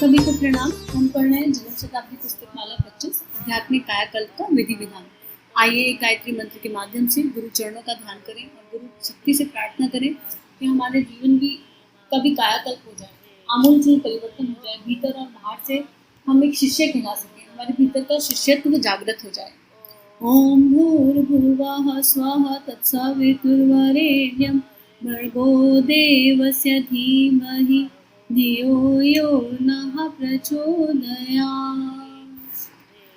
सभी को प्रणाम। हम पढ़ रहे हैं जीवन शताब्दी पुस्तक माला 25 आध्यात्मिक कायाकल्प का विधि विधान। आइए एक गायत्री मंत्र के माध्यम से गुरु चरणों का ध्यान करें और गुरु शक्ति से प्रार्थना करें कि हमारे जीवन की कभी कायाकल्प हो जाए, आमूलचूल परिवर्तन हो जाए, भीतर और बाहर से हम एक शिष्य कहला सकें, हमारे भीतर का शिष्यत्व जागृत हो जाए। ओम भूर्भुवः स्वः तत्सवितुर्वरेण्यं भर्गो देवस्य धीमहि धियो यो नः प्रचोदयात्।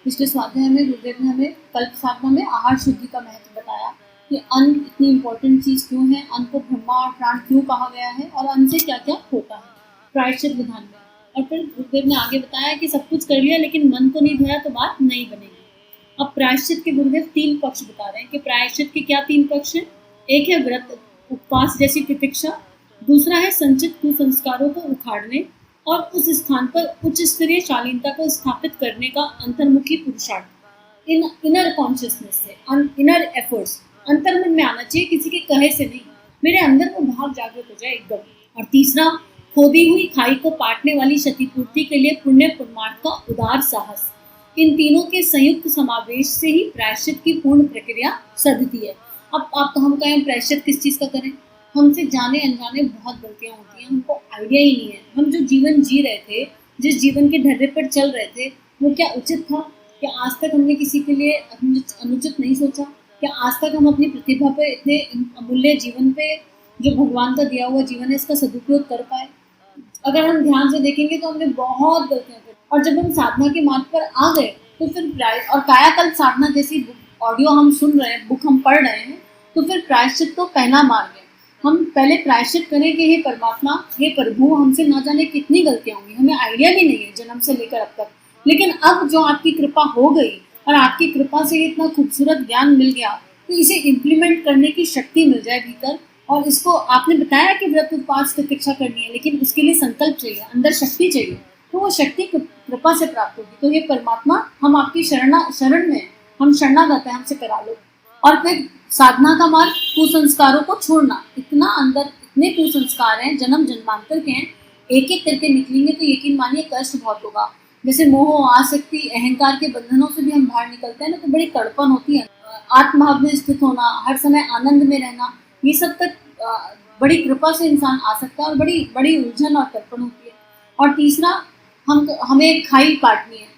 पिछले स्वाध्याय में गुरुदेव ने हमें कल्प साधना में आहार शुद्धि का महत्व बताया कि अन्न इतनी इम्पोर्टेंट चीज़ क्यों है, अन्न को ब्रह्मा और प्राण क्यों कहा गया है और अन्न से क्या क्या होता है प्रायश्चित विधान में। और फिर गुरुदेव ने आगे बताया कि सब कुछ कर लिया लेकिन मन को नहीं धोया तो बात नहीं बनेगी। अब प्रायश्चित के गुरुदेव 3 पक्ष बता रहे हैं कि प्रायश्चित के क्या 3 पक्ष हैं। एक है व्रत उपवास जैसी प्रतीक्षा, दूसरा है संचित कुसंस्कारों को उखाड़ने और उस स्थान पर उच्च स्तरीय शालीनता को स्थापित करने का अंतर्मुखी पुरुषार्थ। इनर कॉन्शियसनेस से, इनर एफर्ट्स, अंतर्मन में आना चाहिए, किसी के कहे से नहीं, मेरे अंदर वो भाव जागृत हो जाए एकदम। और तीसरा, खोदी हुई खाई को पाटने वाली क्षतिपूर्ति के लिए पुण्य पुरमार्थ का उदार साहस। इन तीनों के संयुक्त समावेश से ही प्रायश्चित की पूर्ण प्रक्रिया सधती है। अब आप हम कहें प्रायश्चित किस चीज़ का करें? हमसे जाने अनजाने बहुत गलतियां होती हैं, हमको आइडिया ही नहीं है। हम जो जीवन जी रहे थे, जिस जीवन के ढर्रे पर चल रहे थे, वो क्या उचित था? क्या आज तक हमने किसी के लिए अनुचित नहीं सोचा? क्या आज तक हम अपनी प्रतिभा पे, इतने अमूल्य जीवन पे, जो भगवान का दिया हुआ जीवन है, इसका सदुपयोग कर पाए? अगर हम ध्यान से देखेंगे तो हमने बहुत गलतियां की। और जब हम साधना के मार्ग पर आ गए तो फिर और कायाकल्प साधना जैसी ऑडियो हम सुन रहे हैं, बुक हम पढ़ रहे हैं, तो फिर प्रायश्चित तो पहला मार्ग है। हम पहले प्रायश्चित करें कि हे परमात्मा, हे प्रभु, हमसे ना जाने कितनी गलतियां होंगी, हमें आइडिया भी नहीं है जन्म से लेकर अब तक। लेकिन अब जो आपकी कृपा हो गई और आपकी कृपा से इतना खूबसूरत ज्ञान मिल गया, तो इसे इम्प्लीमेंट करने की शक्ति मिल जाए भीतर। और इसको आपने बताया कि व्रत उपवास प्रतीक्षा करनी है, लेकिन उसके लिए संकल्प चाहिए, अंदर शक्ति चाहिए, तो वो शक्ति कृपा से प्राप्त होगी। तो हे परमात्मा, हम आपकी शरण में, हम शरणागत हैं, हमसे करा लो। और फिर साधना का मार्ग, कुसंस्कारों को छोड़ना। इतना अंदर इतने कुसंस्कार हैं, जन्म जन्मांतर के हैं, एक एक करके निकलेंगे तो यकीन मानिए कष्ट बहुत होगा। जैसे मोह, आसक्ति, अहंकार के बंधनों से भी हम बाहर निकलते हैं ना, तो बड़ी तड़पन होती है। आत्मभाव में स्थित होना, हर समय आनंद में रहना, ये सब तक बड़ी कृपा से इंसान आ सकता है और बड़ी बड़ी उलझन और तड़पन होती है। और तीसरा, हमें खाई पाटनी है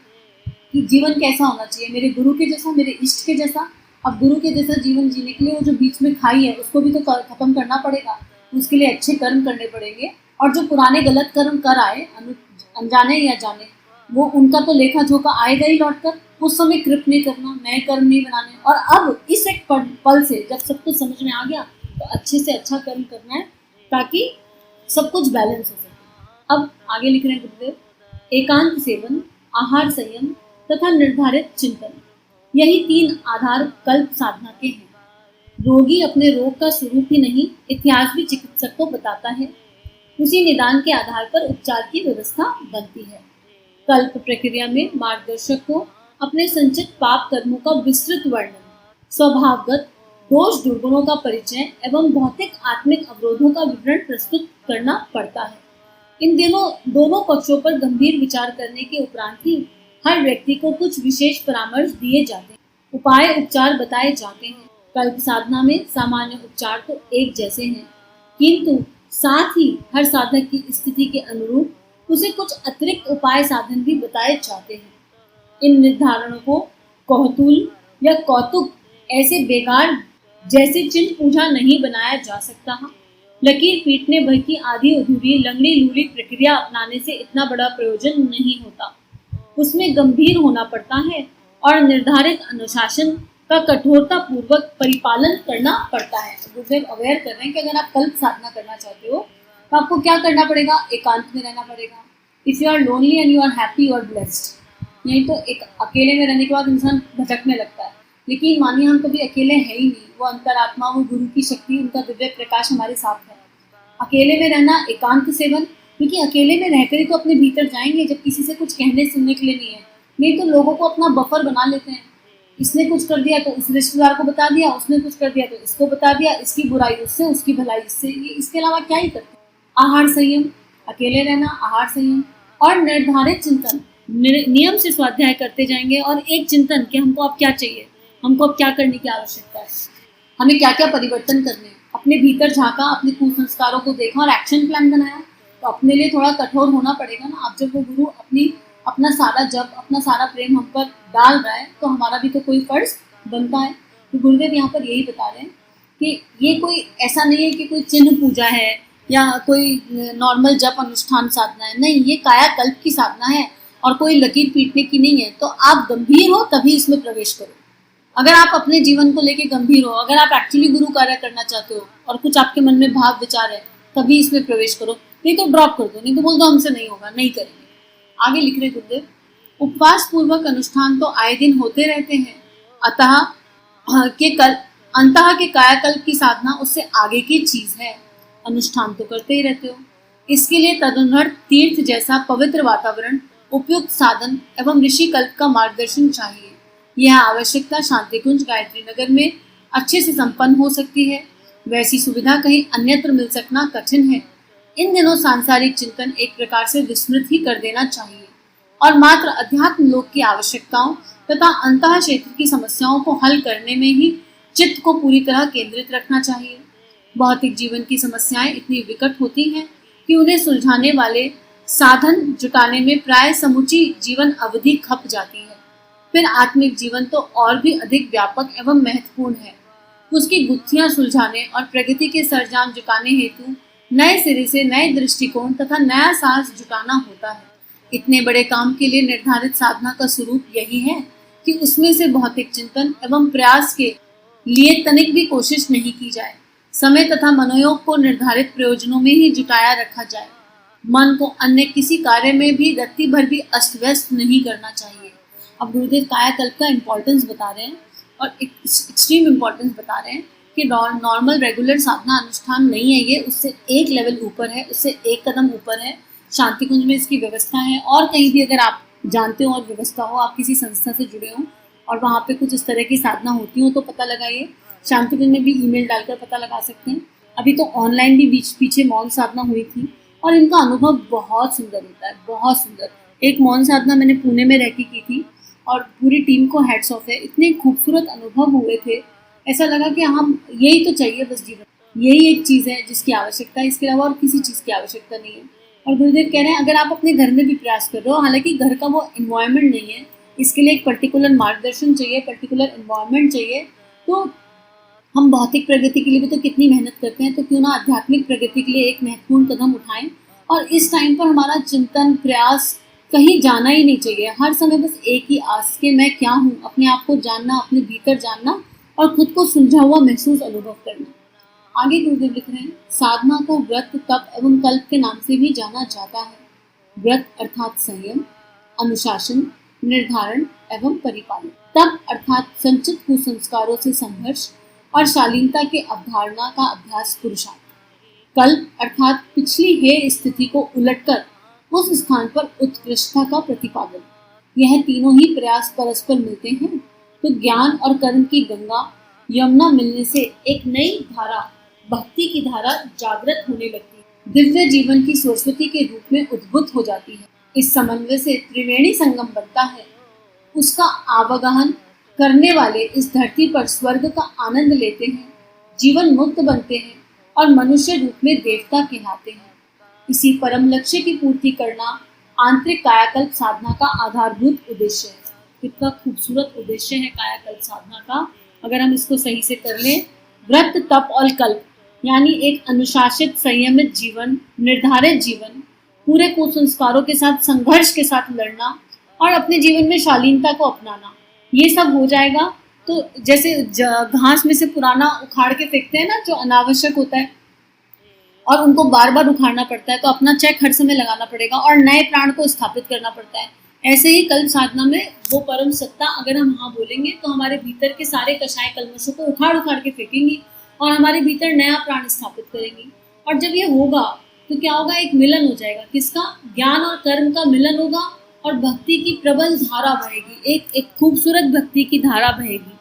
कि जीवन कैसा होना चाहिए, मेरे गुरु के जैसा, मेरे इष्ट के जैसा। अब गुरु के जैसा जीवन जीने के लिए वो जो बीच में खाई है उसको भी तो खत्म करना पड़ेगा, उसके लिए अच्छे कर्म करने पड़ेंगे। और जो पुराने गलत कर्म कर आए, अनजाने या जाने, वो उनका तो लेखा जोखा आएगा ही लौट कर। उस समय कृप नहीं करना, नए कर्म नहीं बनाने। और अब इस एक पल से जब सब कुछ समझ में आ गया तो अच्छे से अच्छा कर्म करना है ताकि सब कुछ बैलेंस हो सके। अब आगे लिख रहे हैं गुरुदेव, एकांत सेवन, आहार संयम तथा निर्धारित चिंतन, यही 3 आधार कल्प साधना के हैं। रोगी अपने रोग का स्वरूप ही नहीं, इतिहास भी चिकित्सक को बताता है। उसी निदान के आधार पर उपचार की व्यवस्था बनती है। कल्प प्रक्रिया में मार्गदर्शक को अपने संचित पाप कर्मों का विस्तृत वर्णन, स्वभावगत दोष दुर्गुणों का परिचय एवं भौतिक आत्मिक अवरोधों का विवरण प्रस्तुत करना पड़ता है। इन दोनों पक्षों पर गंभीर विचार करने के उपरांत ही हर व्यक्ति को कुछ विशेष परामर्श दिए जाते हैं, उपाय उपचार बताए जाते हैं। कल्प साधना में सामान्य उपचार तो एक जैसे हैं, किंतु साथ ही हर साधक की स्थिति के अनुरूप उसे कुछ अतिरिक्त उपाय साधन भी बताए जाते हैं। इन निर्धारणों को कौतूल या कौतुक ऐसे बेकार जैसे चिन्ह पूजा नहीं बनाया जा सकता। लकीर पीटने भर की आधी अधूरी लंगड़ी लूली प्रक्रिया अपनाने से इतना बड़ा प्रयोजन नहीं होता। उसमें गंभीर होना पड़ता है और निर्धारित अनुशासन का कठोरता पूर्वक परिपालन करना पड़ता है। गुरुदेव अवेयर कर रहे हैं कि अगर आप कल्प साधना करना चाहते हो तो आपको क्या करना पड़ेगा? एकांत में रहना पड़ेगा। If you are lonely and you are happy, you are blessed. नहीं तो एक अकेले में रहने के बाद इंसान भटकने लगता है। लेकिन मानिए हम कभी अकेले हैं ही नहीं, वो अंतरात्मा, वो गुरु की शक्ति, उनका दिव्य प्रकाश हमारे साथ है। अकेले में रहना, एकांत सेवन, क्योंकि अकेले में रहकर ही तो अपने भीतर जाएंगे जब किसी से कुछ कहने सुनने के लिए नहीं है। नहीं तो लोगों को अपना बफर बना लेते हैं, इसने कुछ कर दिया तो उस रिश्तेदार को बता दिया, उसने कुछ कर दिया तो इसको बता दिया, इसकी बुराई उससे, उसकी भलाई इससे, ये इसके अलावा क्या ही करते हैं। आहार संयम, अकेले रहना, आहार संयम और निर्धारित चिंतन, नियम से स्वाध्याय करते जाएंगे और एक चिंतन कि हमको अब क्या चाहिए, हमको अब क्या करने की आवश्यकता है, हमें क्या क्या परिवर्तन करने हैं। अपने भीतर झांका, अपने कुसंस्कारों को देखा और एक्शन प्लान बनाया। तो अपने लिए थोड़ा कठोर होना पड़ेगा ना। अब जब वो गुरु अपना सारा जप, अपना सारा प्रेम हम पर डाल रहा है तो हमारा भी तो कोई फर्ज बनता है। तो गुरुदेव यहाँ पर यही बता रहे हैं कि ये कोई ऐसा नहीं है कि कोई चिन्ह पूजा है या कोई नॉर्मल जप अनुष्ठान साधना है, नहीं, ये कायाकल्प की साधना है और कोई लकीर पीटने की नहीं है। तो आप गंभीर हो तभी इसमें प्रवेश करो। अगर आप अपने जीवन को लेके गंभीर हो, अगर आप एक्चुअली गुरु कार्य करना चाहते हो और कुछ आपके मन में भाव विचार है, तभी इसमें प्रवेश करो, नहीं तो ड्रॉप कर दो, नहीं तो बोल दो हमसे नहीं होगा, नहीं करेंगे। आगे लिख रहे गुरुदेव, उपवास पूर्वक अनुष्ठान तो आए दिन होते रहते हैं, अंतः के कायाकल्प की साधना उससे आगे की चीज है। अनुष्ठान तो करते ही रहते हो, इसके लिए तदनुसार तीर्थ जैसा पवित्र वातावरण, उपयुक्त साधन एवं ऋषि कल्प का मार्गदर्शन चाहिए। यह आवश्यकता शांति कुंज गायत्री नगर में अच्छे से संपन्न हो सकती है, वैसी सुविधा कहीं अन्यत्र मिल सकना कठिन है। इन दिनों सांसारिक चिंतन एक प्रकार से विस्मृत ही कर देना चाहिए और मात्र अध्यात्म लोक की आवश्यकताओं तथा अंतः क्षेत्र की समस्याओं को हल करने में ही चित्त को पूरी तरह केंद्रित रखना चाहिए। भौतिक जीवन की समस्याएं इतनी विकट होती हैं कि उन्हें सुलझाने वाले साधन जुटाने में प्राय समूची जीवन अवधि खप जाती है। फिर आत्मिक जीवन तो और भी अधिक व्यापक एवं महत्वपूर्ण है। उसकी गुत्थियां सुलझाने और प्रगति के सरंजाम जुटाने हेतु नए सिरे से नए दृष्टिकोण तथा नया साहस जुटाना होता है। इतने बड़े काम के लिए निर्धारित साधना का स्वरूप यही है कि उसमें से भौतिक चिंतन एवं प्रयास के लिए तनिक भी कोशिश नहीं की जाए। समय तथा मनोयोग को निर्धारित प्रयोजनों में ही जुटाया रखा जाए। मन को अन्य किसी कार्य में भी रत्ती भर भी अस्त व्यस्त नहीं करना चाहिए। अब गुरुदेव कायाकल्प का इम्पोर्टेंस बता रहे हैं और एक्सट्रीम इम्पोर्टेंस बता रहे हैं कि नॉर्मल रेगुलर साधना अनुष्ठान नहीं है ये, उससे एक लेवल ऊपर है, उससे एक कदम ऊपर है। शांति कुंज में इसकी व्यवस्था है और कहीं भी अगर आप जानते हो और व्यवस्था हो, आप किसी संस्था से जुड़े हो और वहाँ पे कुछ इस तरह की साधना होती हो तो पता लगाइए। शांति कुंज में भी ईमेल डालकर पता लगा सकते हैं। अभी तो ऑनलाइन भी पीछे मौन साधना हुई थी और इनका अनुभव बहुत सुंदर होता है, बहुत सुंदर। एक मौन साधना मैंने पुणे में रह के की थी और पूरी टीम को हेड्स ऑफ है। इतने खूबसूरत अनुभव हुए थे, ऐसा लगा कि हम यही तो चाहिए बस जीवन, यही एक चीज़ है जिसकी आवश्यकता है, इसके अलावा और किसी चीज़ की आवश्यकता नहीं है। और गुरुदेव कह रहे हैं अगर आप अपने घर में भी प्रयास कर रहे हो, हालांकि घर का वो इन्वायरमेंट नहीं है, इसके लिए एक पर्टिकुलर मार्गदर्शन चाहिए, पर्टिकुलर इन्वायरमेंट चाहिए। तो हम भौतिक प्रगति के लिए भी तो कितनी मेहनत करते हैं, तो क्यों ना आध्यात्मिक प्रगति के लिए एक महत्वपूर्ण कदम उठाएं। और इस टाइम पर हमारा चिंतन प्रयास कहीं जाना ही नहीं चाहिए। हर समय बस एक ही आस के मैं क्या हूँ, अपने आप को जानना, अपने भीतर जानना और खुद को सुलझा हुआ महसूस अनुभव करना। आगे गुरुदेव लिख रहे हैं, साधना को व्रत, तप एवं कल्प के नाम से भी जाना जाता है। व्रत अर्थात संयम, अनुशासन, निर्धारण एवं परिपालन। तप अर्थात संचित कुसंस्कारों से संघर्ष और शालीनता के अवधारणा का अभ्यास, पुरुषार्थ। कल्प अर्थात पिछली हेय स्थिति को उलटकर उस स्थान पर उत्कृष्टता का प्रतिपादन। यह तीनों ही प्रयास परस्पर मिलते हैं तो ज्ञान और कर्म की गंगा यमुना मिलने से एक नई धारा, भक्ति की धारा जागृत होने लगती है, दिव्य जीवन की सरस्वती के रूप में उद्भूत हो जाती है। इस समन्वय से त्रिवेणी संगम बनता है। उसका आवागमन करने वाले इस धरती पर स्वर्ग का आनंद लेते हैं, जीवन मुक्त बनते हैं और मनुष्य रूप में देवता कहलाते हैं। इसी परम लक्ष्य की पूर्ति करना आंतरिक कायाकल्प साधना का आधारभूत उद्देश्य है। कितना खूबसूरत उद्देश्य है कायाकल्प साधना का, अगर हम इसको सही से कर लें। व्रत, तप और कल्प यानी एक अनुशासित, संयमित जीवन, निर्धारित जीवन, पूरे कुसंस्कारों के साथ संघर्ष के साथ लड़ना और अपने जीवन में शालीनता को अपनाना, ये सब हो जाएगा तो जैसे घास में से पुराना उखाड़ के फेंकते हैं ना, जो अनावश्यक होता है और उनको बार बार उखाड़ना पड़ता है, तो अपना चेक हर समय लगाना पड़ेगा और नए प्राण को स्थापित करना पड़ता है। ऐसे ही कल्प साधना में वो परम सत्ता अगर हम हाँ बोलेंगे तो हमारे भीतर के सारे कषाय कल्मशों को उखाड़ उखाड़ के फेंकेंगी और हमारे भीतर नया प्राण स्थापित करेंगी। और जब ये होगा तो क्या होगा, एक मिलन हो जाएगा। किसका? ज्ञान और कर्म का मिलन होगा और भक्ति की प्रबल धारा बहेगी, एक खूबसूरत भक्ति की धारा बहेगी,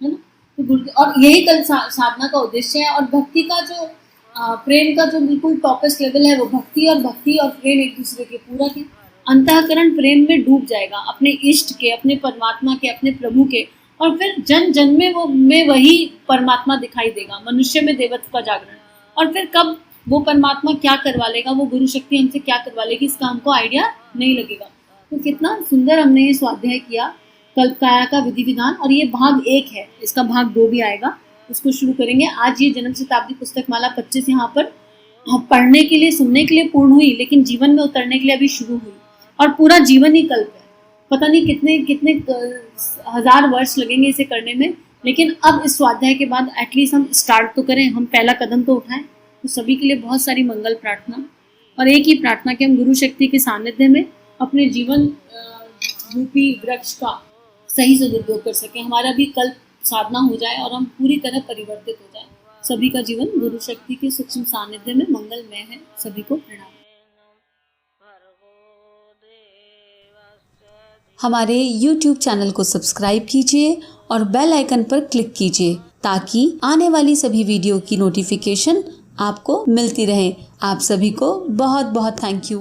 है ना। और यही कल्प साधना का उद्देश्य है। और भक्ति का जो प्रेम का जो बिल्कुल टॉपेस्ट लेवल है वो भक्ति और प्रेम एक दूसरे के पूरक है। अंतःकरण प्रेम में डूब जाएगा, अपने इष्ट के, अपने परमात्मा के, अपने प्रभु के, और फिर जन जन में वही परमात्मा दिखाई देगा, मनुष्य में देवत्व का जागरण। और फिर कब वो परमात्मा क्या करवा लेगा, वो गुरु शक्ति हमसे क्या करवा लेगी, इसका हमको आइडिया नहीं लगेगा। तो कितना सुंदर हमने ये स्वाध्याय किया, कल्पकाया का विधि विधान। और ये भाग 1 है, इसका भाग 2 भी आएगा, उसको शुरू करेंगे। आज ये जन्म शताब्दी पुस्तक माला 25 यहाँ पर पढ़ने के लिए, सुनने के लिए पूर्ण हुई, लेकिन जीवन में उतरने के लिए अभी शुरू हुई। और पूरा जीवन ही कल्प है, पता नहीं कितने कितने हजार वर्ष लगेंगे इसे करने में, लेकिन अब इस स्वाध्याय के बाद एटलीस्ट हम स्टार्ट तो करें, हम पहला कदम तो उठाएं। तो सभी के लिए बहुत सारी मंगल प्रार्थना, और एक ही प्रार्थना कि हम गुरु शक्ति के सानिध्य में अपने जीवन रूपी वृक्ष का सही सदुपयोग कर सकें, हमारा भी कल्प साधना हो जाए और हम पूरी तरह परिवर्तित हो जाए। सभी का जीवन गुरु शक्ति के सूक्ष्म सानिध्य में मंगलमय है। सभी को प्रणाम। हमारे YouTube चैनल को सब्सक्राइब कीजिए और बेल आइकन पर क्लिक कीजिए ताकि आने वाली सभी वीडियो की नोटिफिकेशन आपको मिलती रहे। आप सभी को बहुत बहुत थैंक यू।